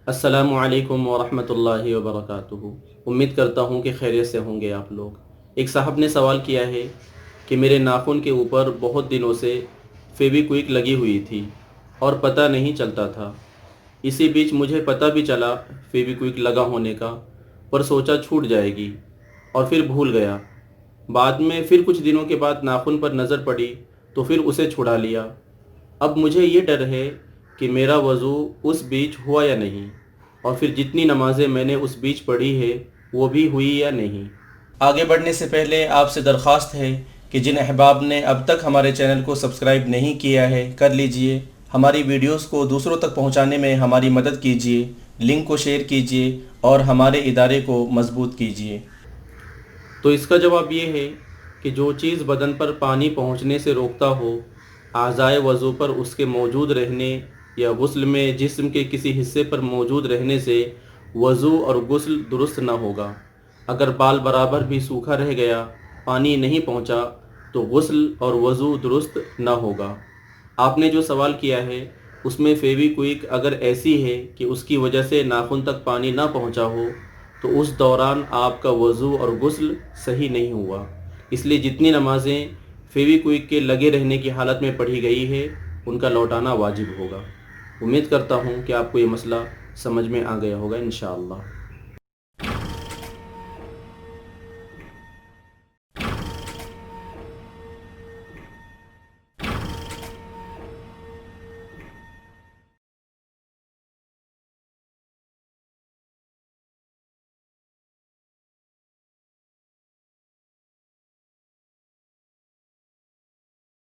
अस्सलामु अलैकुम वरहमतुल्लाहि वबरकातुहू। उम्मीद करता हूँ कि खैरियत से होंगे आप लोग। एक साहब ने सवाल किया है कि मेरे नाखून के ऊपर बहुत दिनों से फेविक्विक लगी हुई थी और पता नहीं चलता था। इसी बीच मुझे पता भी चला फेविक्विक लगा होने का, पर सोचा छूट जाएगी और फिर भूल गया। बाद में फिर कुछ दिनों के बाद नाखून पर नज़र पड़ी तो फिर उसे छुड़ा लिया। अब मुझे ये डर है कि मेरा वज़ू उस बीच हुआ या नहीं, और फिर जितनी नमाज़ें मैंने उस बीच पढ़ी है वो भी हुई या नहीं। आगे बढ़ने से पहले आपसे दरख्वास्त है कि जिन अहबाब ने अब तक हमारे चैनल को सब्सक्राइब नहीं किया है कर लीजिए। हमारी वीडियोस को दूसरों तक पहुंचाने में हमारी मदद कीजिए, लिंक को शेयर कीजिए और हमारे इदारे को मजबूत कीजिए। तो इसका जवाब ये है कि जो चीज़ बदन पर पानी पहुंचने से रोकता हो, आज़ाए वज़ू पर उसके मौजूद रहने या गुस्ल में जिस्म के किसी हिस्से पर मौजूद रहने से वज़ू और गुस्ल दुरुस्त न होगा। अगर बाल बराबर भी सूखा रह गया, पानी नहीं पहुंचा, तो गुस्ल और वज़ू दुरुस्त न होगा। आपने जो सवाल किया है उसमें फेविक्विक अगर ऐसी है कि उसकी वजह से नाखून तक पानी ना पहुंचा हो, तो उस दौरान आपका वज़ू और गुस्ल सही नहीं हुआ। इसलिए जितनी नमाज़ें फेविक्विक के लगे रहने की हालत में पढ़ी गई है उनका लौटाना वाजिब होगा। उम्मीद करता हूँ कि आपको ये मसला समझ में आ गया होगा इंशाअल्लाह।